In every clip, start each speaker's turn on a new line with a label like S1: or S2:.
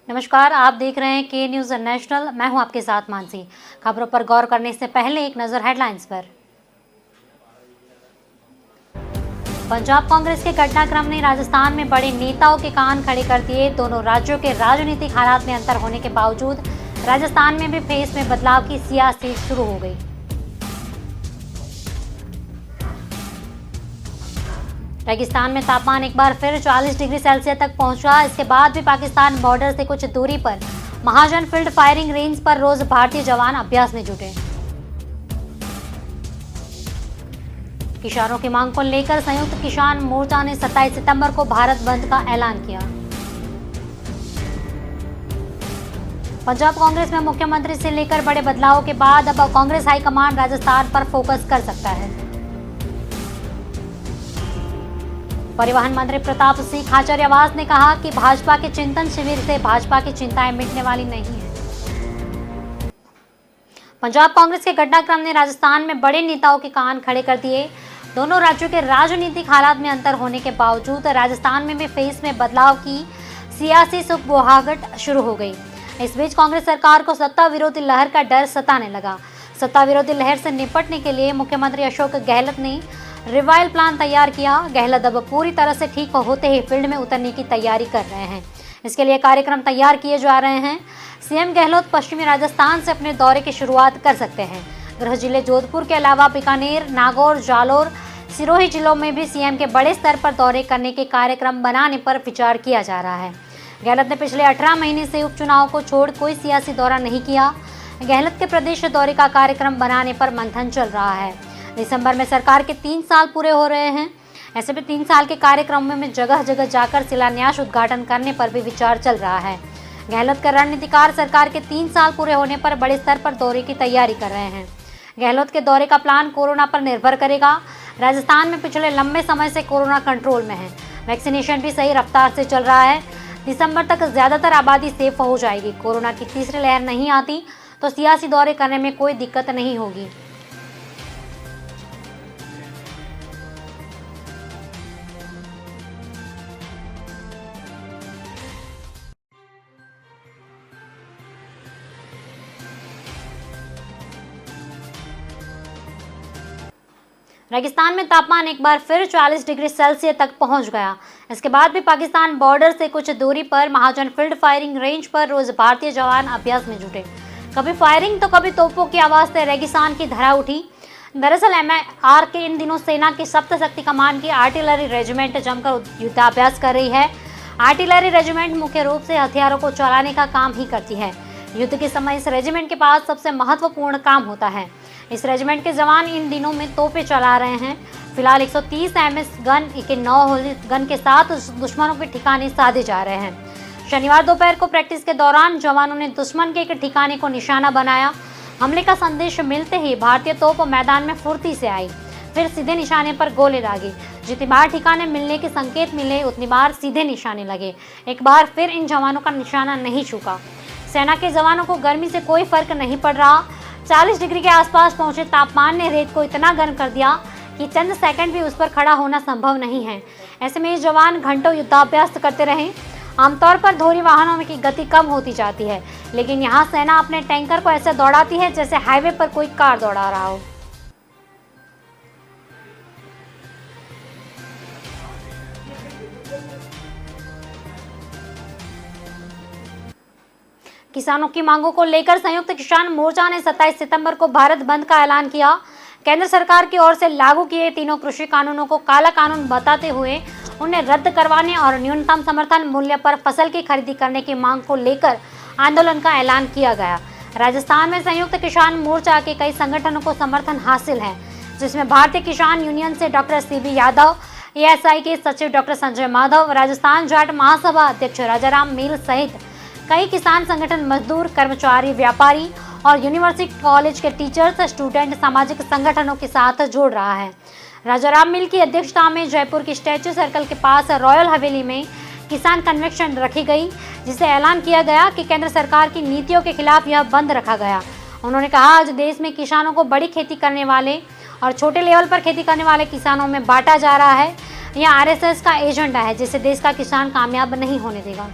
S1: नमस्कार, आप देख रहे हैं के न्यूज़ नेशनल। मैं हूं आपके साथ मानसी। खबरों पर गौर करने से पहले एक नजर हेडलाइंस पर। पंजाब कांग्रेस के घटनाक्रम ने राजस्थान में बड़े नेताओं के कान खड़े कर दिए। दोनों राज्यों के राजनीतिक हालात में अंतर होने के बावजूद राजस्थान में भी फेस में बदलाव की सियासत शुरू हो गई। रेगिस्तान में तापमान एक बार फिर 40 डिग्री सेल्सियस तक पहुंचा। इसके बाद भी पाकिस्तान बॉर्डर से कुछ दूरी पर महाजन फील्ड फायरिंग रेंज पर रोज भारतीय जवान अभ्यास में जुटे। किसानों की मांग को लेकर संयुक्त किसान मोर्चा ने 27 सितंबर को भारत बंद का ऐलान किया। पंजाब कांग्रेस में मुख्यमंत्री से लेकर बड़े बदलाव के बाद अब कांग्रेस हाईकमान राजस्थान पर फोकस कर सकता है। परिवहन मंत्री प्रताप सिंह खाचरियावास ने कहा कि भाजपा के चिंतन शिविर से भाजपा की चिंताएं मिटने वाली नहीं है। पंजाब कांग्रेस के घटनाक्रम ने राजस्थान में बड़े नेताओं के कान खड़े कर दिए। दोनों राज्यों के राजनीतिक हालात में अंतर होने के बावजूद राजस्थान में भी फेस में बदलाव की सियासी सुगबुगाहट शुरू हो गई। इस बीच कांग्रेस सरकार को सत्ता विरोधी लहर का डर सताने लगा। सत्ता विरोधी लहर से निपटने के लिए मुख्यमंत्री अशोक गहलोत ने रिवाइल प्लान तैयार किया। गहलोत अब पूरी तरह से ठीक होते ही फील्ड में उतरने की तैयारी कर रहे हैं। इसके लिए कार्यक्रम तैयार किए जा रहे हैं। सीएम गहलोत पश्चिमी राजस्थान से अपने दौरे की शुरुआत कर सकते हैं। गृह जिले जोधपुर के अलावा बीकानेर, नागौर, जालोर, सिरोही जिलों में भी सीएम के बड़े स्तर पर दौरे करने के कार्यक्रम बनाने पर विचार किया जा रहा है। गहलोत ने पिछले 18 महीने से उपचुनाव को छोड़ कोई सियासी दौरा नहीं किया। गहलोत के प्रदेश दौरे का कार्यक्रम बनाने पर मंथन चल रहा है। दिसंबर में सरकार के 3 साल पूरे हो रहे हैं। ऐसे में 3 साल के कार्यक्रमों में जगह जगह जाकर शिलान्यास उद्घाटन करने पर भी विचार चल रहा है। गहलोत के रणनीतिकार सरकार के 3 साल पूरे होने पर बड़े स्तर पर दौरे की तैयारी कर रहे हैं। गहलोत के दौरे का प्लान कोरोना पर निर्भर करेगा। राजस्थान में पिछले लंबे समय से कोरोना कंट्रोल में है। वैक्सीनेशन भी सही रफ्तार से चल रहा है। दिसंबर तक ज्यादातर आबादी सेफ हो जाएगी। कोरोना की तीसरी लहर नहीं आती तो सियासी दौरे करने में कोई दिक्कत नहीं होगी। रेगिस्तान में तापमान एक बार फिर 40 डिग्री सेल्सियस तक पहुंच गया। इसके बाद भी पाकिस्तान बॉर्डर से कुछ दूरी पर महाजन फील्ड फायरिंग रेंज पर रोज भारतीय जवान अभ्यास में जुटे। कभी फायरिंग तो कभी तोपों की आवाज से रेगिस्तान की धरा उठी। दरअसल MIR के इन दिनों सेना की सप्तशक्ति कमान की आर्टिलरी रेजिमेंट जमकर युद्धाभ्यास कर रही है। आर्टिलरी रेजिमेंट मुख्य रूप से हथियारों को चलाने का काम ही करती है। युद्ध के समय इस रेजिमेंट के पास सबसे महत्वपूर्ण काम होता है। इस रेजिमेंट के जवान इन दिनों में तोपें चला रहे हैं। फिलहाल 130 MS गन के 9 गन के साथ दुश्मनों के ठिकाने साधे जा रहे हैं। शनिवार दोपहर को प्रैक्टिस के दौरान जवानों ने दुश्मन के एक ठिकाने को निशाना बनाया। हमले का संदेश मिलते ही भारतीय तोप मैदान में फुर्ती से आई, फिर सीधे निशाने पर गोले दागे। जितनी बार ठिकाने मिलने के संकेत मिले उतनी बार सीधे निशाने लगे। एक बार फिर इन जवानों का निशाना नहीं चूका। सेना के जवानों को गर्मी से कोई फर्क नहीं पड़ रहा। 40 डिग्री के आसपास पहुंचे तापमान ने रेत को इतना गर्म कर दिया कि चंद सेकंड भी उस पर खड़ा होना संभव नहीं है। ऐसे में ये जवान घंटों युद्धाभ्यास करते रहे। आमतौर पर धोरी वाहनों की गति कम होती जाती है, लेकिन यहाँ सेना अपने टैंकर को ऐसे दौड़ाती है जैसे हाईवे पर कोई कार दौड़ा रहा हो। किसानों की मांगों को लेकर संयुक्त किसान मोर्चा ने 27 सितंबर को भारत बंद का ऐलान किया। केंद्र सरकार की ओर से लागू किए तीनों कृषि कानूनों को काला कानून बताते हुए उन्हें रद्द करवाने और न्यूनतम समर्थन मूल्य पर फसल की खरीदी करने की मांग को लेकर आंदोलन का ऐलान किया गया। राजस्थान में संयुक्त किसान मोर्चा के कई संगठनों को समर्थन हासिल है, जिसमें भारतीय किसान यूनियन से डॉक्टर CB यादव, ASI के सचिव डॉक्टर संजय माधव, राजस्थान जाट महासभा अध्यक्ष राजाराम मील सहित कई किसान संगठन मजदूर, कर्मचारी, व्यापारी और यूनिवर्सिटी कॉलेज के टीचर्स, स्टूडेंट सामाजिक संगठनों के साथ जोड़ रहा है। राजाराम मिल की अध्यक्षता में जयपुर की स्टैच्यू सर्कल के पास रॉयल हवेली में किसान कन्वेंशन रखी गई, जिसे ऐलान किया गया कि केंद्र सरकार की नीतियों के खिलाफ यह बंद रखा गया। उन्होंने कहा, आज देश में किसानों को बड़ी खेती करने वाले और छोटे लेवल पर खेती करने वाले किसानों में बांटा जा रहा है। यह RSS का एजेंडा है, जिसे देश का किसान कामयाब नहीं होने देगा।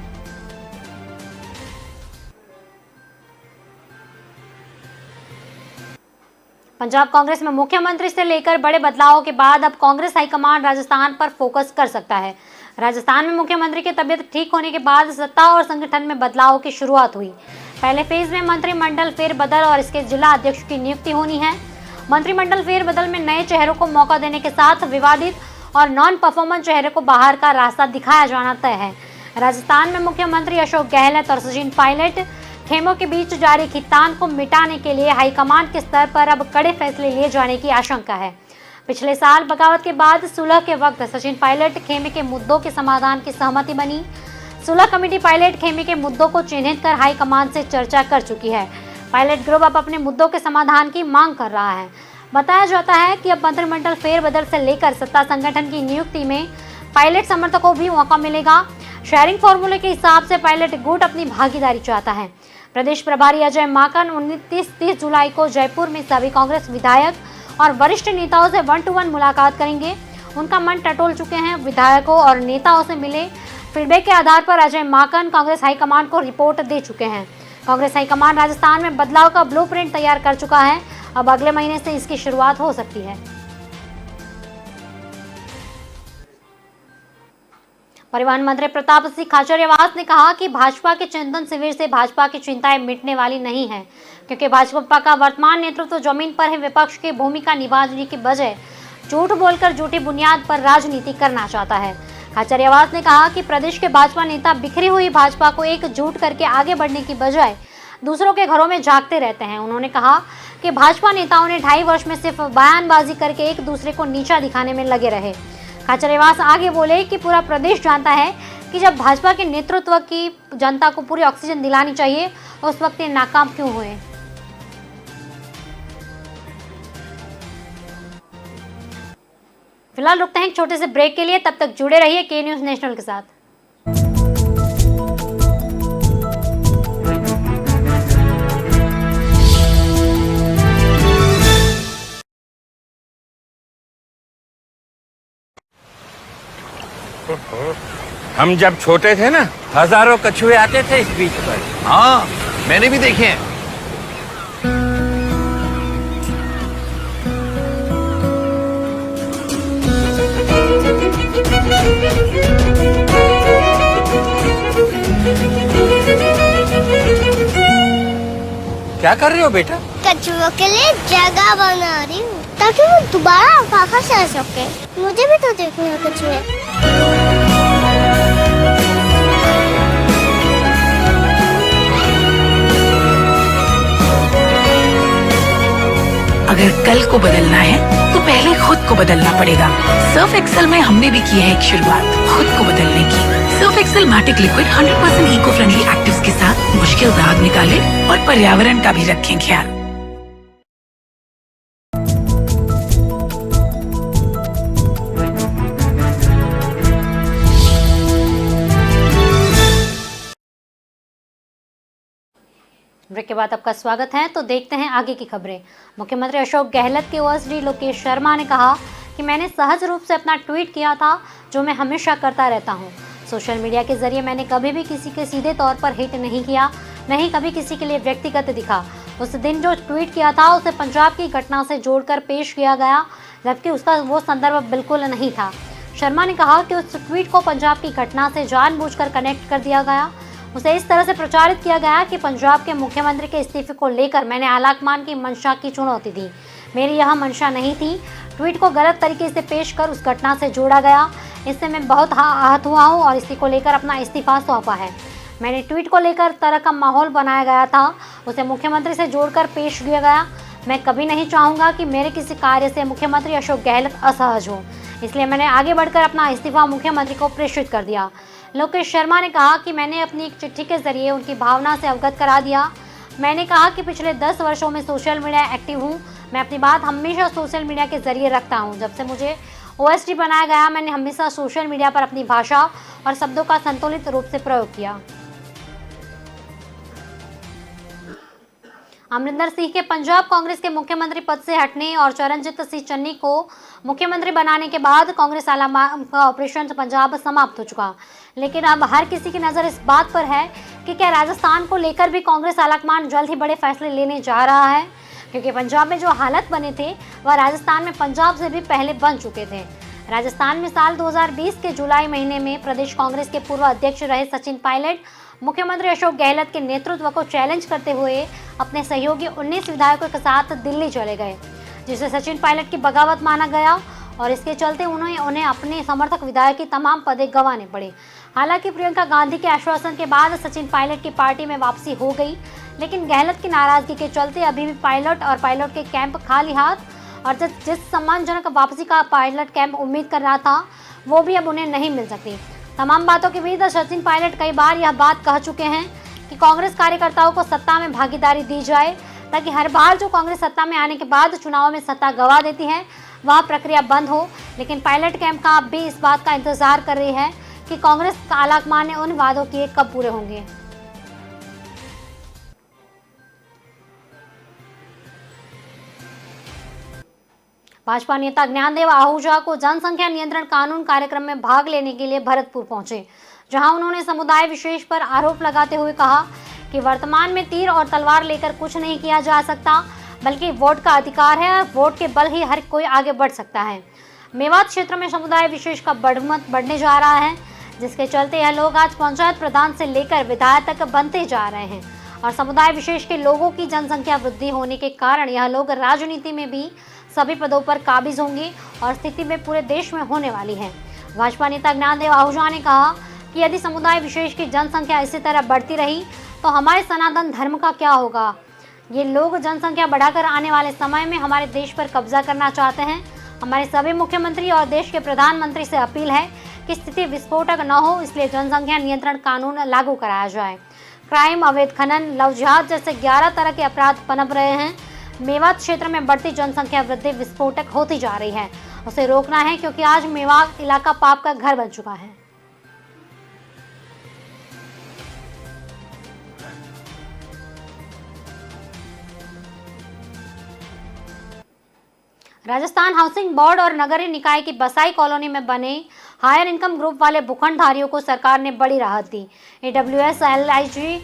S1: पंजाब कांग्रेस में मुख्यमंत्री से लेकर बड़े बदलावों के बाद अब कांग्रेस हाईकमान राजस्थान पर फोकस कर सकता है। राजस्थान में मुख्यमंत्री की तबीयत ठीक होने के बाद सत्ता और संगठन में बदलाव की शुरुआत हुई। पहले फेज में मंत्रिमंडल फेरबदल और इसके जिला अध्यक्ष की नियुक्ति होनी है। मंत्रिमंडल फेरबदल में नए चेहरों को मौका देने के साथ विवादित और नॉन परफॉर्मेंस चेहरे को बाहर का रास्ता दिखाया जाना तय है। राजस्थान में मुख्यमंत्री अशोक गहलोत और सचिन पायलट खेमों के बीच जारी खींचतान को मिटाने के लिए हाईकमान के स्तर पर अब कड़े फैसले लिए जाने की आशंका है। पिछले साल बगावत के बाद सुलह के वक्त सचिन पायलट खेमे के मुद्दों के समाधान की सहमति बनी। सुलह कमेटी पायलट खेमे के मुद्दों को चिन्हित कर हाईकमान से चर्चा कर चुकी है। पायलट ग्रुप अब अपने मुद्दों के समाधान की मांग कर रहा है। बताया जाता है कि अब मंत्रिमंडल फेरबदल से लेकर सत्ता संगठन की नियुक्ति में पायलट समर्थकों को भी मौका मिलेगा। शेयरिंग फॉर्मूले के हिसाब से पायलट गुट अपनी भागीदारी चाहता है। प्रदेश प्रभारी अजय माकन 29-30 जुलाई को जयपुर में सभी कांग्रेस विधायक और वरिष्ठ नेताओं से 1-to-1 मुलाकात करेंगे। उनका मन टटोल चुके हैं। विधायकों और नेताओं से मिले फीडबैक के आधार पर अजय माकन कांग्रेस हाईकमान को रिपोर्ट दे चुके हैं। कांग्रेस हाईकमान राजस्थान में बदलाव का ब्लूप्रिंट तैयार कर चुका है। अब अगले महीने से इसकी शुरुआत हो सकती है। परिवहन मंत्री प्रताप सिंह खाचरियावास ने कहा कि भाजपा के चिंतन शिविर से भाजपा की चिंताएं मिटने वाली नहीं है, क्योंकि भाजपा का वर्तमान नेतृत्व जमीन पर ही विपक्ष की भूमिका निभाने की बजाय झूठ बोलकर झूठी बुनियाद पर राजनीति करना चाहता है। खाचरियावास ने कहा कि प्रदेश के भाजपा नेता बिखरी हुई भाजपा को एकजुट करके आगे बढ़ने की बजाय दूसरों के घरों में झांकते रहते हैं। उन्होंने कहा कि भाजपा नेताओं ने 2.5 वर्ष में सिर्फ बयानबाजी करके एक दूसरे को नीचा दिखाने में लगे रहे। खाचरियावास आगे बोले कि पूरा प्रदेश जानता है कि जब भाजपा के नेतृत्व की जनता को पूरी ऑक्सीजन दिलानी चाहिए उस वक्त ये नाकाम क्यों हुए। फिलहाल रुकते हैं एक छोटे से ब्रेक के लिए, तब तक जुड़े रहिए के न्यूज़ नेशनल के साथ।
S2: हम जब छोटे थे ना, हजारों कछुए आते थे इस बीच पर।
S3: हाँ, मैंने भी देखे हैं।
S2: क्या कर रही हो बेटा?
S4: कछुओं के लिए जगह बना रही हूँ ताकि वो दोबारा वापस आ सके। मुझे भी तो देखने हैं कछुए।
S5: अगर कल को बदलना है तो पहले खुद को बदलना पड़ेगा। सर्फ एक्सेल में हमने भी की है एक शुरुआत खुद को बदलने की। Surf Excel Matic liquid 100% eco friendly actives के साथ मुश्किल दाग निकाले और पर्यावरण का भी रखें ख्याल।
S1: ब्रेक के बाद आपका स्वागत है। तो देखते हैं आगे की खबरें। मुख्यमंत्री अशोक गहलोत के ओएसडी लोकेश शर्मा ने कहा कि मैंने सहज रूप से अपना ट्वीट किया था, जो मैं हमेशा करता रहता हूं। सोशल मीडिया के जरिए मैंने कभी भी किसी के सीधे तौर पर हिट नहीं किया, नहीं कभी किसी के लिए व्यक्तिगत दिखा। उस दिन जो ट्वीट किया था उसे पंजाब की घटना से जोड़कर पेश किया गया, जबकि उसका वो संदर्भ बिल्कुल नहीं था। शर्मा ने कहा कि उस ट्वीट को पंजाब की घटना से जानबूझकर कनेक्ट कर दिया गया। उसे इस तरह से प्रचारित किया गया कि पंजाब के मुख्यमंत्री के इस्तीफे को लेकर मैंने आलाकमान की मंशा की चुनौती दी। मेरी यह मंशा नहीं थी। ट्वीट को गलत तरीके से पेश कर उस घटना से जोड़ा गया। इससे मैं बहुत आहत हुआ हूँ और इसी को लेकर अपना इस्तीफा सौंपा है। मैंने ट्वीट को लेकर तरह का माहौल बनाया गया था, उसे मुख्यमंत्री से जोड़कर पेश किया गया। मैं कभी नहीं चाहूँगा कि मेरे किसी कार्य से मुख्यमंत्री अशोक गहलोत असहज हो, इसलिए मैंने आगे बढ़कर अपना इस्तीफा मुख्यमंत्री को प्रेषित कर दिया। लोकेश शर्मा ने कहा कि मैंने अपनी एक चिट्ठी के जरिए उनकी भावना से अवगत करा दिया। मैंने कहा कि पिछले 10 वर्षों में सोशल मीडिया एक्टिव हूँ। मैं अपनी बात हमेशा सोशल मीडिया के जरिए रखता हूँ। जब से मुझे ओएसडी बनाया गया, मैंने हमेशा सोशल मीडिया पर अपनी भाषा और शब्दों का संतुलित रूप से प्रयोग किया। अमरिंदर सिंह के पंजाब कांग्रेस के मुख्यमंत्री पद से हटने और चरणजीत सिंह चन्नी को मुख्यमंत्री बनाने के बाद कांग्रेस आलाकमान का ऑपरेशन पंजाब समाप्त हो चुका। लेकिन अब हर किसी की नज़र इस बात पर है कि क्या राजस्थान को लेकर भी कांग्रेस आलाकमान जल्द ही बड़े फैसले लेने जा रहा है। क्योंकि पंजाब में जो हालत बने थे वह राजस्थान में पंजाब से भी पहले बन चुके थे। राजस्थान में साल 2020 के जुलाई महीने में प्रदेश कांग्रेस के पूर्व अध्यक्ष रहे सचिन पायलट मुख्यमंत्री अशोक गहलोत के नेतृत्व को चैलेंज करते हुए अपने सहयोगी 19 विधायकों के साथ दिल्ली चले गए, जिसे सचिन पायलट की बगावत माना गया और इसके चलते उन्हें अपने समर्थक विधायक की तमाम पदें गंवाने पड़े। हालांकि प्रियंका गांधी के आश्वासन के बाद सचिन पायलट की पार्टी में वापसी हो गई, लेकिन गहलोत की नाराजगी के चलते अभी भी पायलट और पायलट के कैंप खाली हाथ और जिस सम्मानजनक वापसी का पायलट कैंप उम्मीद कर रहा था वो भी अब उन्हें नहीं मिल सकती। तमाम बातों के बीच सचिन पायलट कई बार यह बात कह चुके हैं कि कांग्रेस कार्यकर्ताओं को सत्ता में भागीदारी दी जाए, ताकि हर बार जो कांग्रेस सत्ता में आने के बाद चुनाव में सत्ता गंवा देती है वह प्रक्रिया बंद हो। लेकिन पायलट कैंप का अब भी इस बात का इंतजार कर रही है कि कांग्रेस आलाकमान ने उन वादों किए कब पूरे होंगे। भाजपा नेता ज्ञानदेव आहूजा को जनसंख्या नियंत्रण कानून कार्यक्रम में भाग लेने के लिए भरतपुर पहुंचे, जहां उन्होंने समुदाय विशेष पर आरोप लगाते हुए कहा कि वर्तमान में तीर और तलवार लेकर कुछ नहीं किया जा सकता, बल्कि वोट का अधिकार है और वोट के बल ही हर कोई आगे बढ़ सकता है। मेवात क्षेत्र में समुदाय विशेष का बढ़मत बढ़ने जा रहा है, जिसके चलते यह लोग आज पंचायत प्रधान से लेकर विधायक तक बनते जा रहे हैं और समुदाय विशेष के लोगों की जनसंख्या वृद्धि होने के कारण यह लोग राजनीति में भी सभी पदों पर काबिज होंगे और स्थिति में पूरे देश में होने वाली है। भाजपा नेता ज्ञानदेव आहूजा ने कहा कि यदि समुदाय विशेष की जनसंख्या इसी तरह बढ़ती रही तो हमारे सनातन धर्म का क्या होगा। ये लोग जनसंख्या बढ़ाकर आने वाले समय में हमारे देश पर कब्जा करना चाहते हैं। हमारे सभी मुख्यमंत्री और देश के प्रधानमंत्री से अपील है कि स्थिति विस्फोटक न हो, इसलिए जनसंख्या नियंत्रण कानून लागू कराया जाए। क्राइम, अवैध खनन, लव जिहाद जैसे 11 तरह के अपराध पनप रहे हैं। मेवात क्षेत्र में बढ़ती जनसंख्या वृद्धि विस्फोटक होती जा रही है, उसे रोकना है, क्योंकि आज मेवात इलाका पाप का घर बन चुका है। राजस्थान हाउसिंग बोर्ड और नगरीय निकाय की बसाई कॉलोनी में बने हायर इनकम ग्रुप वाले भूखंडधारियों को सरकार ने बड़ी राहत दी। AWS, LIG,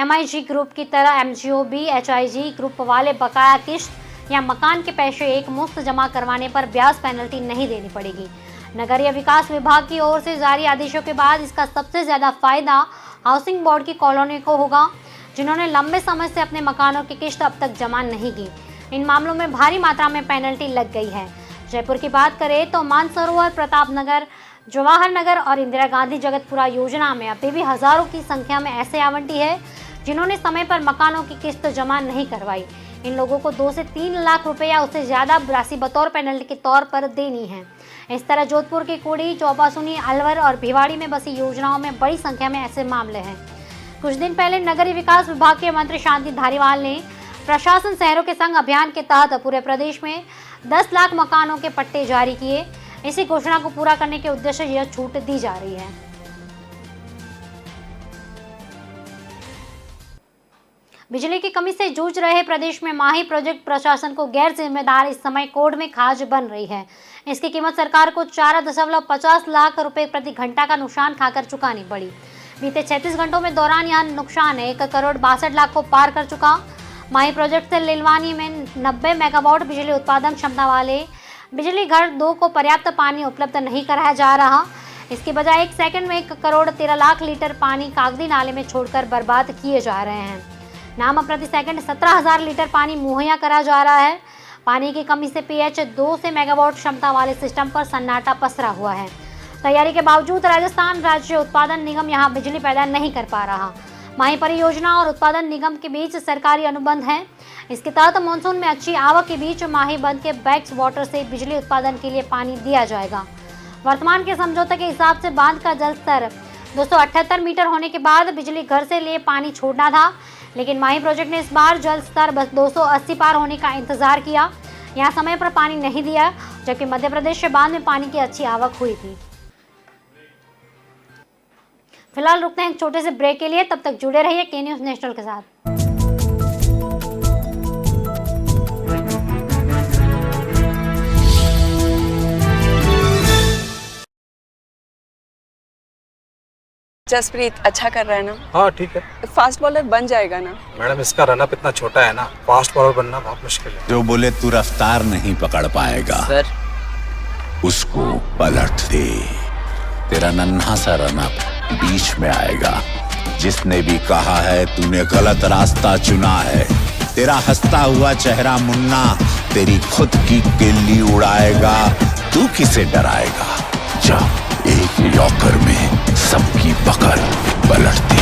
S1: MIG ग्रुप की तरह MGOB, HIG ग्रुप वाले बकाया किश्त या मकान के पैसे एक मुश्त जमा करवाने पर ब्याज पेनल्टी नहीं देनी पड़ेगी। नगरीय विकास विभाग की ओर से जारी आदेशों के बाद इसका सबसे ज्यादा फायदा हाउसिंग बोर्ड की कॉलोनी को होगा, जिन्होंने लंबे समय से अपने मकानों की किश्त अब तक जमा नहीं की। इन मामलों में भारी मात्रा में पेनल्टी लग गई है। जयपुर की बात करें तो मानसरोवर, प्रताप नगर, जवाहर नगर और इंदिरा गांधी जगतपुरा योजना में अभी भी हजारों की संख्या में ऐसे आवंटी है जिन्होंने समय पर मकानों की किस्त जमा नहीं करवाई। इन लोगों को 2 से 3 लाख रुपए या उससे ज्यादा राशि बतौर पेनल्टी के तौर पर देनी है। इस तरह जोधपुर की कुड़ी, चौपासुनी, अलवर और भिवाड़ी में बसी योजनाओं में बड़ी संख्या में ऐसे मामले हैं। कुछ दिन पहले नगरीय विकास विभाग के मंत्री शांति धारीवाल ने प्रशासन शहरों के संग अभियान के तहत पूरे प्रदेश में 10 लाख मकानों के पट्टे जारी किए। इसी घोषणा को पूरा करने के उद्देश्य यह छूट दी जा रही है। बिजली की कमी से जूझ रहे प्रदेश में माही प्रोजेक्ट प्रशासन को गैर जिम्मेदार इस समय कोर्ट में खाज बन रही है। इसकी कीमत सरकार को 4.50 लाख रुपए प्रति घंटा का नुकसान खाकर चुकानी पड़ी। बीते 36 घंटों में दौरान यह नुकसान 1 करोड़ 62 लाख को पार कर चुका। माही प्रोजेक्ट से लिलवानी में 90 मेगावाट बिजली उत्पादन क्षमता वाले बिजली घर 2 को पर्याप्त पानी उपलब्ध नहीं कराया जा रहा। इसके बजाय 1 सेकंड में 1 करोड़ 13 लाख लीटर पानी कागदी नाले में छोड़कर बर्बाद किए जा रहे हैं। नाम प्रति सेकंड 17,000 लीटर पानी मुहैया करा जा रहा है। पानी की कमी से पीएच 2 से मेगावाट क्षमता वाले सिस्टम पर सन्नाटा पसरा हुआ है। तैयारी के बावजूद राजस्थान राज्य उत्पादन निगम यहां बिजली पैदा नहीं कर पा रहा। माही परियोजना और उत्पादन निगम के बीच सरकारी अनुबंध है। इसके तहत मानसून में अच्छी आवक के बीच माही बंद के बैक्स वाटर से बिजली उत्पादन के लिए पानी दिया जाएगा। वर्तमान के समझौते के हिसाब से बांध का जल स्तर 278 मीटर होने के बाद बिजली घर से लिए पानी छोड़ना था, लेकिन माही प्रोजेक्ट ने इस बार जल स्तर बस 280 पार होने का इंतजार किया। यहाँ समय पर पानी नहीं दिया, जबकि मध्य प्रदेश से बांध में पानी की अच्छी आवक हुई थी। फिलहाल रुकते हैं एक छोटे से ब्रेक के लिए, तब तक जुड़े रहिए के न्यूज़ नेशनल के साथ।
S6: जसप्रीत अच्छा कर रहा है ना?
S7: हाँ ठीक है
S6: फास्ट बॉलर बन जाएगा ना?
S7: मैडम, इसका रनअप इतना छोटा है ना, फास्ट बॉलर बनना बहुत मुश्किल है।
S8: जो बोले तू रफ्तार नहीं पकड़ पाएगा
S3: सर
S8: उसको पलट दे। तेरा नन्हा सा रनअप बीच में आएगा। जिसने भी कहा है तूने गलत रास्ता चुना है, तेरा हंसता हुआ चेहरा मुन्ना तेरी खुद की किल्ली उड़ाएगा। तू किसे डराएगा? जा एक यॉर्कर में सबकी पकड़ पलट दे।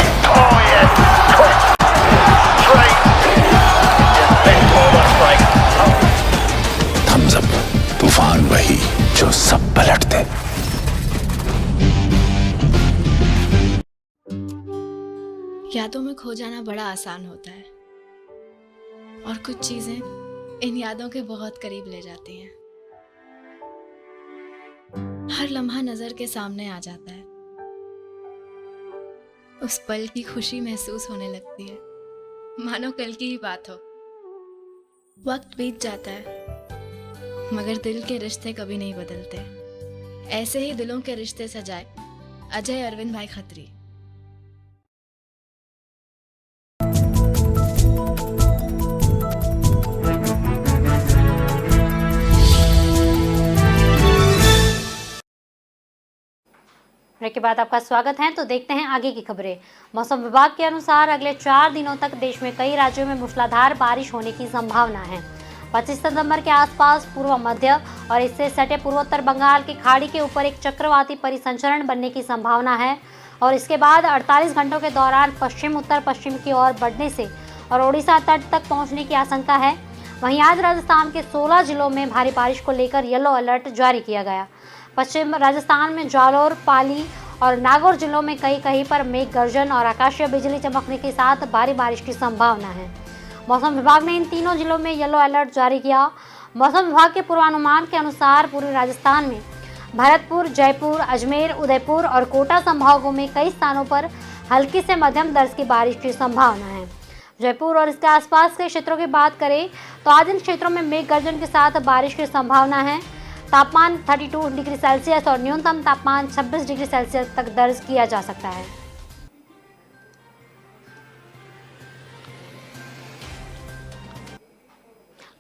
S8: थम्स अप, तूफान वही जो सब पलट दे।
S9: यादों में खो जाना बड़ा आसान होता है और कुछ चीजें इन यादों के बहुत करीब ले जाती हैं। हर लम्हा नजर के सामने आ जाता है, उस पल की खुशी महसूस होने लगती है, मानो कल की ही बात हो। वक्त बीत जाता है मगर दिल के रिश्ते कभी नहीं बदलते। ऐसे ही दिलों के रिश्ते सजाए अजय अरविंद भाई खत्री।
S1: ब्रेक के बाद आपका स्वागत है। तो देखते हैं आगे की खबरें। मौसम विभाग के अनुसार अगले 4 दिनों तक देश में कई राज्यों में मूसलाधार बारिश होने की संभावना है। 25 सितंबर के आसपास पूर्व मध्य और इससे सटे पूर्वोत्तर बंगाल की खाड़ी के ऊपर एक चक्रवाती परिसंचरण बनने की संभावना है और इसके बाद 48 घंटों के दौरान पश्चिम उत्तर पश्चिम की ओर बढ़ने से और ओडिशा तट तक पहुंचने की आशंका है। वहीं आज राजस्थान के 16 जिलों में भारी बारिश को लेकर येलो अलर्ट जारी किया गया। पश्चिम राजस्थान में जालोर, पाली और नागौर जिलों में कहीं पर मेघ गर्जन और आकाशीय बिजली चमकने के साथ भारी बारिश की संभावना है। मौसम विभाग ने इन तीनों जिलों में येलो अलर्ट जारी किया। मौसम विभाग के पूर्वानुमान के अनुसार पूर्वी राजस्थान में भरतपुर, जयपुर, अजमेर, उदयपुर और कोटा संभागों में कई स्थानों पर हल्की से मध्यम दर्ज की बारिश की संभावना है। जयपुर और इसके आसपास के क्षेत्रों की बात करें तो आज इन क्षेत्रों में मेघ गर्जन के साथ बारिश की संभावना है। तापमान 32 डिग्री सेल्सियस और न्यूनतम तापमान 26 डिग्री सेल्सियस तक दर्ज किया जा सकता है।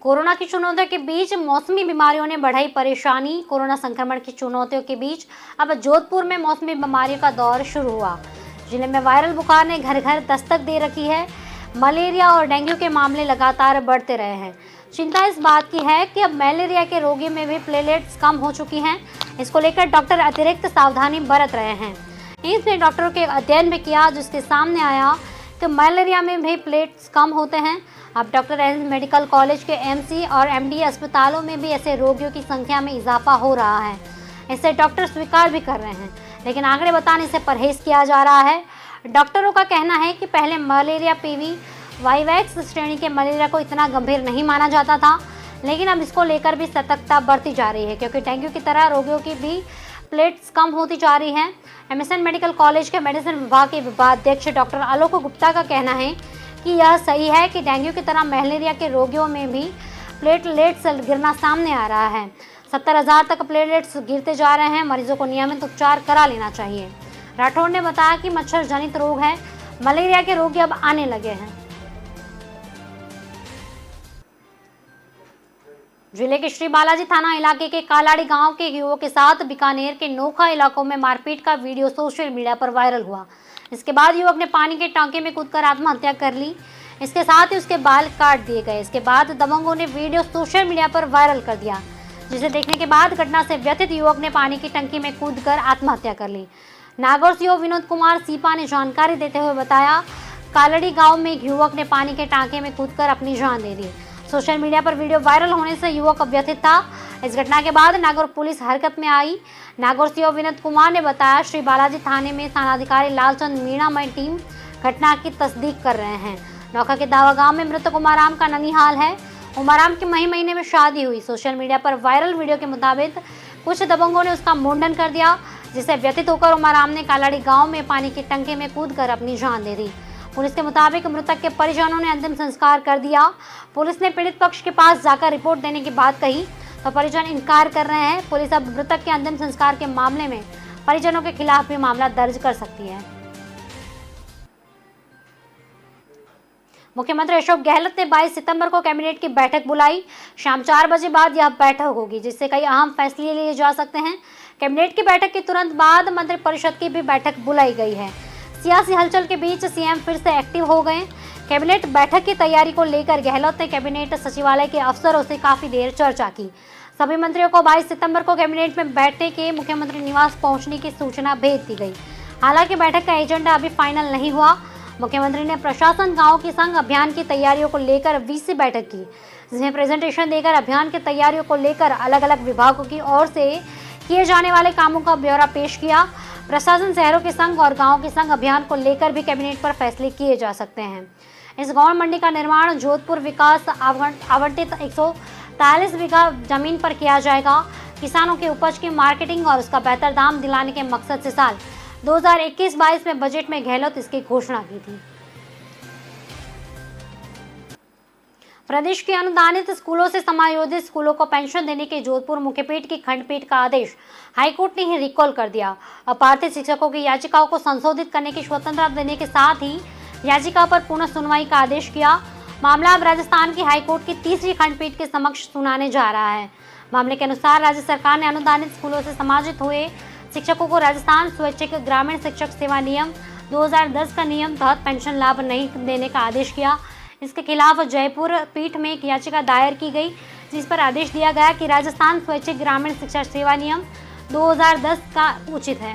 S1: कोरोना की चुनौतियों के बीच मौसमी बीमारियों ने बढ़ाई परेशानी। कोरोना संक्रमण की चुनौतियों के बीच अब जोधपुर में मौसमी बीमारियों का दौर शुरू हुआ। जिले में वायरल बुखार ने घर घर दस्तक दे रखी है। मलेरिया और डेंगू के मामले लगातार बढ़ते रहे हैं। चिंता इस बात की है कि अब मलेरिया के रोगियों में भी प्लेटलेट्स कम हो चुकी हैं। इसको लेकर डॉक्टर अतिरिक्त सावधानी बरत रहे हैं। इसमें डॉक्टरों के अध्ययन भी किया जिसके सामने आया कि मलेरिया में भी प्लेटलेट्स कम होते हैं। अब डॉक्टर एस मेडिकल कॉलेज के एमसी और एमडी अस्पतालों में भी ऐसे रोगियों की संख्या में इजाफा हो रहा है। इसे डॉक्टर स्वीकार भी कर रहे हैं, लेकिन आंकड़े बताने से परहेज किया जा रहा है। डॉक्टरों का कहना है कि पहले मलेरिया पीवी वाइवैक्स श्रेणी के मलेरिया को इतना गंभीर नहीं माना जाता था, लेकिन अब इसको लेकर भी सतर्कता बरती जा रही है क्योंकि डेंगू की तरह रोगियों की भी प्लेट्स कम होती जा रही हैं। एमएसएन मेडिकल कॉलेज के मेडिसिन विभाग के विभागाध्यक्ष डॉक्टर आलोक गुप्ता का कहना है कि यह सही है कि डेंगू की तरह मलेरिया के रोगियों में भी प्लेटलेट्स गिरना सामने आ रहा है। 70,000 तक प्लेटलेट्स गिरते जा रहे हैं। मरीजों को नियमित उपचार करा लेना चाहिए। राठौड़ ने बताया कि मच्छर जनित रोग है, मलेरिया के रोगी अब आने लगे हैं। जिले के श्री बालाजी थाना इलाके के कालाड़ी गांव के युवक के साथ बीकानेर के नोखा इलाकों में मारपीट का वीडियो सोशल मीडिया पर वायरल हुआ। इसके बाद युवक ने पानी के टांके में कूदकर आत्महत्या कर ली। इसके साथ ही उसके बाल काट दिए गए। इसके बाद दबंगों ने वीडियो सोशल मीडिया पर वायरल कर दिया, जिसे देखने के बाद घटना से व्यथित युवक ने पानी की टंकी में कूदकर आत्महत्या कर ली। नागौर सीओ विनोद कुमार सीपा ने जानकारी देते हुए बताया, कालाड़ी गाँव में एक युवक ने पानी के टांके में कूदकर अपनी जान दे दी। सोशल मीडिया पर वीडियो वायरल होने से युवक व्यथित था। इस घटना के बाद नागौर पुलिस हरकत में आई। नागौर सीओ विनोद कुमार ने बताया, श्री बालाजी थाने में थानाधिकारी लालचंद मीणामय टीम घटना की तस्दीक कर रहे हैं। नौका के दावा गांव में मृतक उमाराम का ननिहाल है। उमाराम की मई महीने में शादी हुई। सोशल मीडिया पर वायरल वीडियो के मुताबिक कुछ दबंगों ने उसका मुंडन कर दिया, जिससे व्यथित होकर उमाराम ने कालाड़ी गाँव में पानी की टंकी में कूदकर अपनी जान दे दी। पुलिस के मुताबिक मृतक के परिजनों ने अंतिम संस्कार कर दिया। पुलिस ने पीड़ित पक्ष के पास जाकर रिपोर्ट देने की बात कही तो परिजन इनकार कर रहे हैं। पुलिस अब मृतक के अंतिम संस्कार के मामले में परिजनों के खिलाफ भी मामला दर्ज कर सकती है। मुख्यमंत्री अशोक गहलोत ने 22 सितंबर को कैबिनेट की बैठक बुलाई। शाम 4 बजे बाद यह बैठक होगी, जिससे कई अहम फैसले लिए जा सकते हैं। कैबिनेट की बैठक के तुरंत बाद मंत्रिपरिषद की भी बैठक बुलाई गई है। सियासी हलचल के बीच सीएम फिर से एक्टिव हो गए। कैबिनेट बैठक की तैयारी को लेकर गहलोत ने कैबिनेट सचिवालय के अफसरों से काफी देर चर्चा की। सभी मंत्रियों को 22 सितंबर को कैबिनेट में बैठने के मुख्यमंत्री निवास पहुंचने की सूचना भेज दी गई। हालांकि बैठक का एजेंडा अभी फाइनल नहीं हुआ। मुख्यमंत्री ने प्रशासन गांव की संग अभियान की तैयारियों को लेकर वीसी बैठक की, जिसमें प्रेजेंटेशन देकर अभियान की तैयारियों को लेकर अलग अलग विभागों की ओर से किए जाने वाले कामों का ब्यौरा पेश किया। प्रशासन शहरों के संग और गाँव के संग अभियान को लेकर भी कैबिनेट पर फैसले किए जा सकते हैं। इस गौण मंडी का निर्माण जोधपुर विकास आवंटित 143 बीघा जमीन पर किया जाएगा। किसानों की उपज की मार्केटिंग और उसका बेहतर दाम दिलाने के मकसद से साल 2021-22 में बजट में गहलोत इसकी घोषणा की थी। प्रदेश के अनुदानित स्कूलों से समायोजित स्कूलों को पेंशन देने के जोधपुर मुख्यपीठ की खंडपीठ का आदेश हाईकोर्ट ने ही रिकॉल कर दिया। अपात्र शिक्षकों की याचिकाओं को संशोधित करने की स्वतंत्रता देने के साथ ही याचिका पर पुनः सुनवाई का आदेश किया। मामला अब राजस्थान की हाईकोर्ट की तीसरी खंडपीठ के समक्ष सुनाने जा रहा है। मामले के अनुसार राज्य सरकार ने अनुदानित स्कूलों से समायोजित हुए शिक्षकों को राजस्थान स्वैच्छिक ग्रामीण शिक्षक सेवा नियम 2010 का नियम तहत पेंशन लाभ नहीं देने का आदेश किया। इसके खिलाफ जयपुर पीठ में एक याचिका दायर की गई, जिस पर आदेश दिया गया कि राजस्थान स्वैच्छिक ग्रामीण शिक्षा सेवा नियम 2010 का उचित है।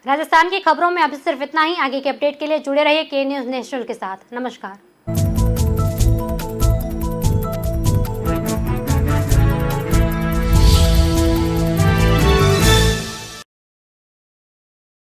S1: राजस्थान की खबरों में अभी सिर्फ इतना ही। आगे के अपडेट के लिए जुड़े रहिए के न्यूज़ नेशनल के साथ। नमस्कार।